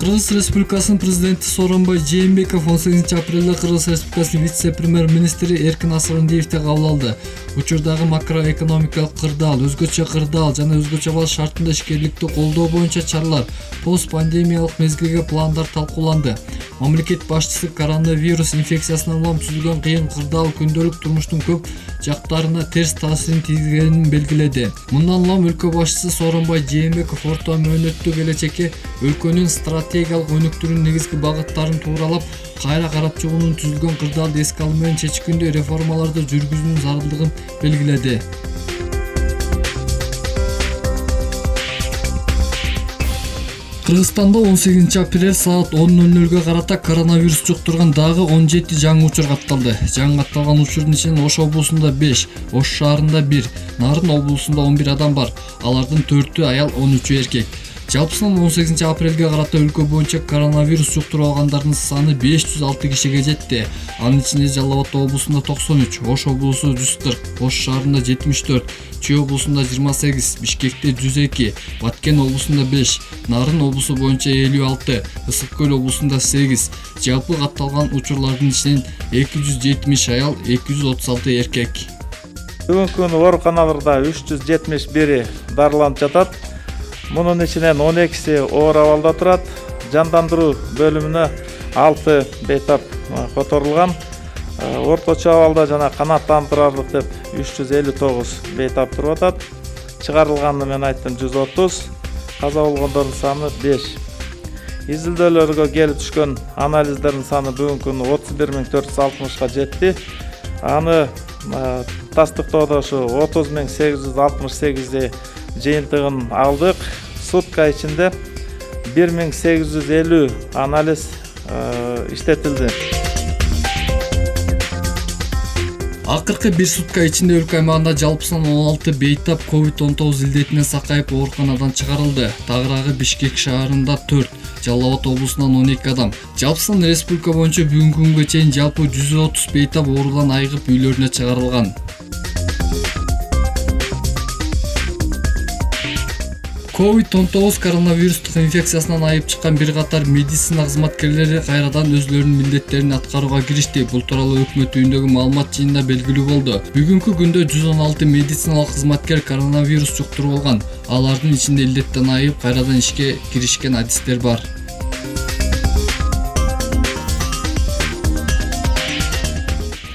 Кыргыз Республикасынын президенти Сооронбай Жээнбеков 18-апрелде Кыргыз Республикасынын вице-премьер-министри Эркин Асырындиевди кабыл алды. Учурдагы макроэкономикалык кырдаал, өзгөчө кырдаал жана өзгөчө баш шартында ишкерликти колдоо боюнча чаралар, пост пандемиялык мезгилге пландар талкууланды. Мамлекет башчысы коронавирус инфекциясынан улам түзүлгөн кыйын кырдаал күндөлүк турмуштун көп жактарына терс таасирин тийгизгенин белгиледи. Мындан улам өлкө башчысы Сооронбай Жээнбеков орто мөөнөттүү келечекке өлкөнүн стратегиялык өнүктүүнүн негизги багыттарын тууралап, кайра карап чыгуунун түзүлгөн кырдаалды эске алуу менен чечкиндүү реформаларды жүргүзүүнүн зарылдыгын белгиледи. Кыргызстанда 18-апрель саат 10:00 карата коронавирус жуктурган дагы 17 жаңы учур катталды. Жаңы катталган учурдун ичинен Ош облусунда 5, Ош шаарында 1, Нарын облусунда 11 адам бар. Алардын 4-ü аял, 13-ü эркек. Жалпысынан 18-апрелге карата өлкө боюнча коронавирус жуктуруп алгандардын саны 506 кишиге жетти. Анын ичинде Жалал Абад облусунда 93, Ош облусу 140, Ош шаарында 74, Чүй облусунда 28, Бишкекте 102, Баткен облусунда 5, Нарын облусу боюнча 56, Ысык Көл облусунда 8. Жалпы катталган учурлардын ичинен 270 аял, 236 эркек. Бүгүнкү күнү ооруканаларда 371 дарыланып жатат. Мунун ичинен 12си оор абалда турат. Жандандыруу бөлүмүнө 6 бейтап которулган. Орточо абалда жана канааттандырарлык деп 359 бейтап туруп атат. Чыгарылганы мен айттым 130. Каза болгондордун саны 5. Изилдөөлөргө келип түшкөн анализдердин саны бүгүнкү күнү 31460га жетти. Аны тастыктоодо ушу 30868 жыйынтыгын алдык. Сутка ичинде 1850 анализ иштетилди. Акыркы бир сутка ичинде өлкө аймагында жалпысынан 16 бейтап COVID-19 илдетинен сакайып ооруканадан чыгарылды. Тагыраагы Бишкек шаарында 4, Жалал Абад облусунан 12 адам. Жалпысынан республика боюнча бүгүнкү күнгө чейин жалпы 130 бейтап оорудан айыгып үйлөрүнө чыгарылган. COVID-19 коронавирустук инфекциясынан айып чыккан бир катар медицина кызматкерлери кайрадан өзлөрүнүн милдеттерин аткарууга киришти. Бул тууралуу өкмөт үйүндөгү маалымат жыйынында белгилүү болду. Бүгүнкү күндө 116 медициналык кызматкер коронавирус жуктуруп алган. Алардын ичинде илдеттен айып кайрадан ишке киришкен адистер бар.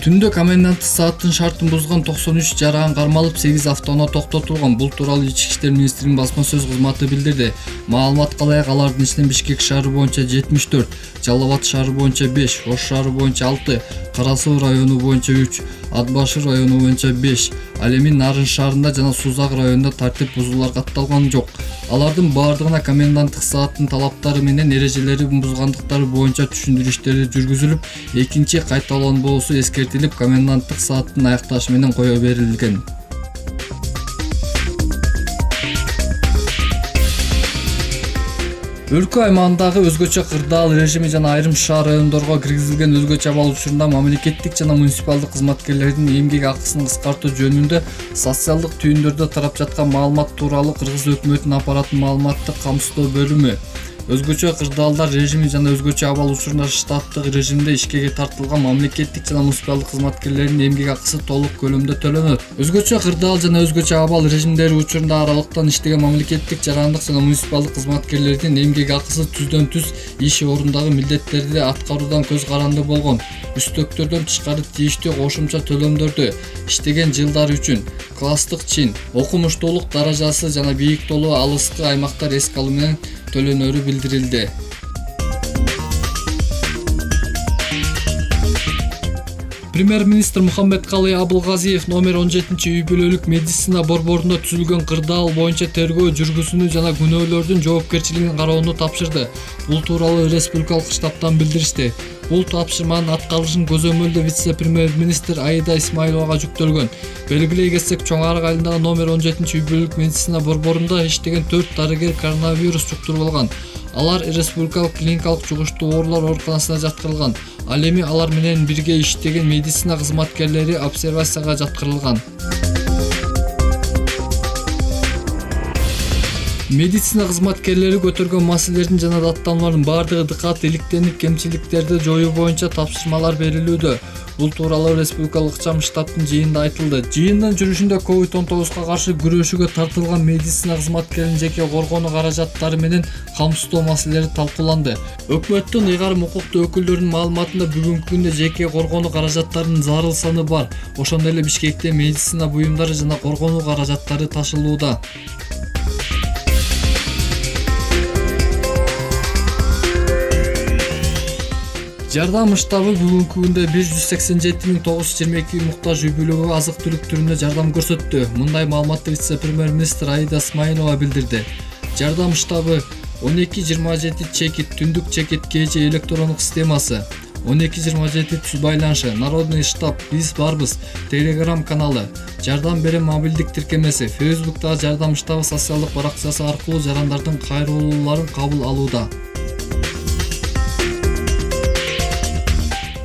Түндө коменданттык сааттын шартын бузган 93 жаран кармалып, 8 автоунаа токтотулган. Бул тууралуу Ички иштер министринин басма сөз кызматы билдирди. Маалыматка ылайык алардын ичинен Бишкек шаары боюнча 74, Жалал Абад шаары боюнча 5, Ош шаары боюнча 6, Кара Суу району боюнча 3, Ат Башыр району боюнча 5, ал эми Нарын шаарында жана Сузак районунда тартип бузуулар катталган жок. Алардын баардыгына коменданттык сааттын талаптары менен эрежелери бузгандыктары боюнча түшүндүрүштөр жүргүзүлүп, экинчи кайталанбоосу эскертилип, коменданттык сааттын аякташы менен кое берилген. Өлкө аймагындагы өзгөчө кырдаал режими жана айрым шаар райондорго киргизилген өзгөчө абал учурунда мамлекеттик жана муниципалдык кызматкерлердин эмгек акысын кыскартуу жөнүндө социалдык түйүндөрдө тарап жаткан маалымат тууралуу Кыргыз өкмөтүнүн аппараттын маалыматтык камсыздоо бөлүмү өзгөчө кырдаалдар режими жана өзгөчө абал учурунда штаттык режимде ишке тартылган мамлекеттик жана муниципалдык кызматкерлердин эмгек акысы толук көлөмдө төлөнөт. Өзгөчө кырдаал жана өзгөчө абал режимдери учурунда аралыктан иштеген мамлекеттик жарандык жана муниципалдык кызматкерлердин эмгек акысы түздөн түз иш орундагы милдеттерди аткаруудан көз каранды болгон. Үстөктөрдөн тышкары тийиштүү кошумча төлөмдөрдү иштеген жылдар үчүн класстык чин, окумуштуулук даражасы жана бийиктүүлүгү алыскы аймактар эске алуу менен төлөнөрү билдирилди. Премьер-министр Мухаммедкалый Абылгазиев номер 17-үй бүлөлүк медицина борборунда түзүлгөн кырдаал боюнча тергөө жүргүзүүнү жана күнөөлөрдүн жоопкерчилигин кароону тапшырды. Бул тууралуу республикалык штабтан билдиришти. Бул тапшырманын аткарылышын көзөмөлдөө вице-премьер-министр Аида Исмаиловага жүктөлгөн. Белгилей кетсек, Чоң Арык айылындагы номер 17-үй бүлөлүк медицина борборунда иштеген 4 дарыгер коронавирус жуктуруп алган. Алар республикалык клиникалык жугуштуу оорулар ооруканасына жаткырылган. Ал эми алар менен бирге иштеген медицина кызматкерлери обсервацияга жаткырылган. Медицина кызматкерлери көтөргөн маселелердин жана даттануулардын баардыгы дыкат иликтенип, кемчиликтерди жоюу боюнча тапшырмалар берилүүдө. Бул тууралуу республикалык ыкчам штабтын жыйынында айтылды. Жыйындын жүрүшүндө COVID-19 каршы күрөшүүгө тартылган медицина кызматкеринин жеке коргонуу каражаттары менен камсыздоо маселелери талкууланды. Өкмөттүн ыйгарым укуктуу өкүлдөрүнүн маалыматында бүгүнкү күндө жеке коргонуу каражаттарынын зарыл саны бар. Ошондой эле Бишкекте медицина буюмдары жана коргонуу каражаттары ташылууда. Жардам штабы бүгүнкү күндө 187.922 муктаж үй бүлөгө азык-түлүк түрүндө жардам көрсөттү. Мындай маалыматты вице-премьер-министр Аида Смайылова билдирди. Жардам штабы 1227 чекит, түндүк чекит кече электрондук системасы, 1227 түз байланышы, Народный штаб, биз барбыз, Telegram каналы, жардам берем мобилдик тиркемеси, Facebook'та жардам штабы социалдык баракчасы аркылуу жарандардын кайрылууларын кабыл алууда.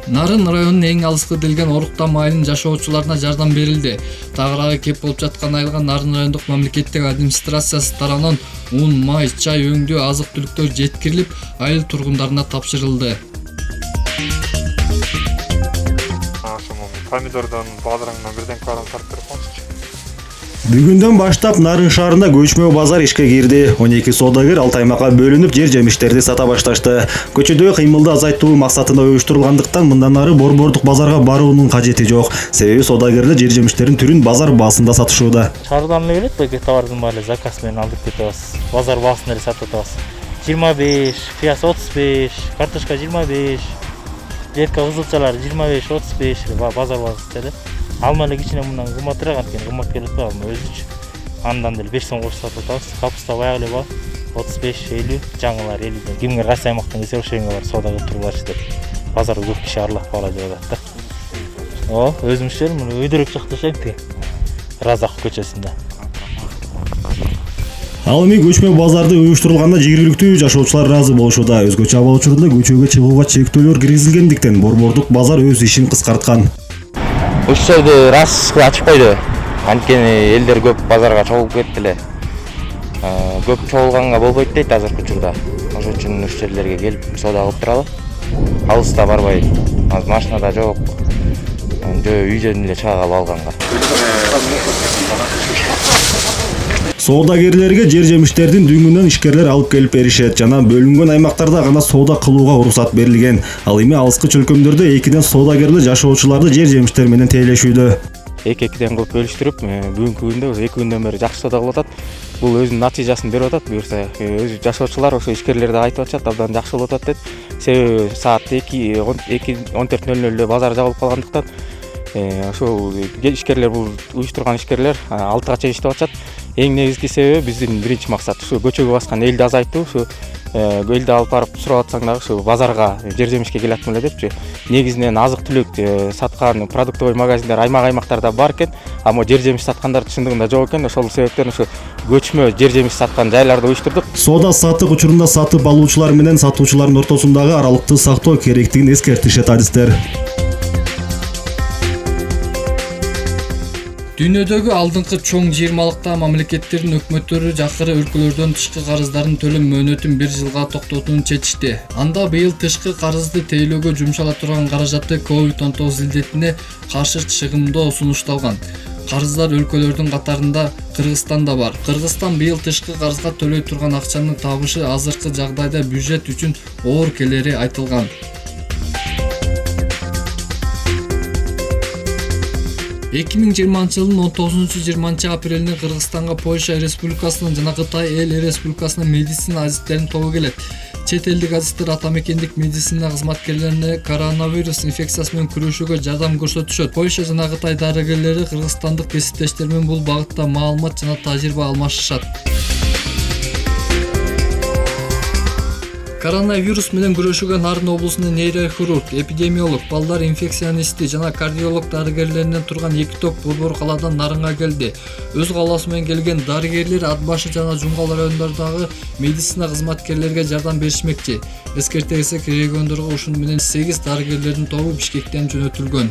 Нарын районунун эң алыскы делген Оруктан майылынын жашоочуларына жардам берилди. Тагыраагы кеп болуп жаткан айылга Нарын райондук мамлекеттик администрациясы тарабынан un, май, чай өңдүү азык-түлүктөр жеткирилип, айыл тургундарына тапшырылды. Помидордон базарыңдан бирден калган тартып берип коңузчу. Бүгүндөн баштап Нарын шаарында көчмө базар ишке кирди. 12 соодагер 6 аймакка бөлүнүп жер жемиштерди сата башташты. Көчөдөгү кыймылды азайтуу максатында уюштурулгандыктан мындан ары борбордук базарга баруунун кажети жок. Себеби соодагерлер жер жемиштердин түрүн базар баасында сатышууда. Шаардан эле келет, беги товардын баары заказ менен алып кетебиз. Базар баасында эле сатып атабыз. 25, пияз 35, картошка 25, редка кызылчалар 25-35 базар баасында эле. Алма эле кичине мындан кымбатыраак анткени кымбат келет го алма өзүчө. Андан деле 5 сомго сатып атабыз. Капуста баягы эле бар. 35-50, жаңылар 50. Кимге кайсы аймактан келсе ошоңго бар соодага тургулачы деп. Базарга көп киши аралап кала деп атат да. Өзүмчө мына өйдөрөк жакта жакты. Разак көчөсүндө. Ал эми көчмө базарды уюштурулганда жергиликтүү жашоочулар ыраазы болушууда. Өзгөчө аба учурунда көчөгө чыгууга чектөөлөр киргизилгендиктен борбордук базар өз ишин кыскарткан. Ушул жерди раз ачып койду. Анткени элдер көп базарга чогулуп кетти эле. Көп чогулганга болбойт дейт азыркы учурда. Ошон үчүн ушул жерлерге келип соода кылып туралы. Алыста барбай, азыр машинада жок. Үйдөн эле чыга калып алганга. Соодагерлерге жер жемиштердин дүңүнөн ишкерлер алып келип беришет жана бөлүнгөн аймактарда гана соода кылууга уруксат берилген. Ал эми алыскы чөлкөмдөрдө экиден соодагерлер жашоочуларды жер жемиштер менен тейлешүүдө. Эки-экиден кылып бөлүштүрүп, бүгүнкү күндө 2 күндөн бери жакшы соода кылып атат. Бул өзүнүн натыйжасын берип атат. Буюрса, өзү жашоочулар ошо ишкерлер да айтып атышат, абдан жакшы болуп атат дейт. Себеби саат 14:00 базар жабылып калгандыктан ошол ишкерлер бул уюштурган ишкерлер 6-га чейин иштеп атышат. Эң негизги себеби биздин биринчи максат ушу көчөгө баскан элди азайтуу, ушу элди алып барып сурап атсаң дагы ушу базарга жер жемишке келатмын эле депчи. Негизинен азык-түлүк саткан продуктовый магазиндер аймактарда бар экен, ама жер жемиш саткандар чындыгында жок экен. Ошол себептен ушу көчмө жер жемиш саткан жайларды уюштурдук. Соода саттык учурунда сатып алуучулар менен сатуучулардын ортосундагы аралыкты сактоо керектигин эскертишет адистер. Дүйнөдөгү алдыңкы чоң жыйырмалыкта мамлекеттердин өкмөттөрү жакыры өлкөлөрдөн тышкы карыздардын төлөм мөөнөтүн 1 жылга токтотууну чечишти. Анда быйыл тышкы карызды тейлөөгө жумшала турган каражаты COVID-19 илдетине каршы чыгымдоо сунушталган. Карыздар өлкөлөрдүн катарында Кыргызстан да бар. Кыргызстан быйыл тышкы карызга төлөй турган акчанын табышы азыркы жагдайда бюджет үчүн оор келери айтылган. 2020 жылдын 19-20 апрелинде Кыргызстанга Польша Республикасынын жана Кытай Эл Республикасынын медицина азиттеринин тобу келет. Чет элдик азиттер атамекендик медицина кызматкерлерине коронавирус инфекциясы менен күрөшүүгө жардам көрсөтүшөт. Польша жана Кытай дарыгерлери кыргызстандык кесиптештер менен бул багытта маалымат жана тажрыйба алмашышат. Коронавирус менен күрөшүүгө Нарын облусунун нейрохирург, эпидемиолог, балдар инфекционисти жана кардиолог дарыгерлеринен турган 2 топ борбор калаадан Нарынга келди. Өз кааласы менен келген дарыгерлер Ат башы жана Жумгал райондордогу медицина кызматкерлерге жардам беришмекчи. Эскерте кетсек, региондорго ушун менен 8 дарыгерлердин тобу Бишкектен жөнөтүлгөн.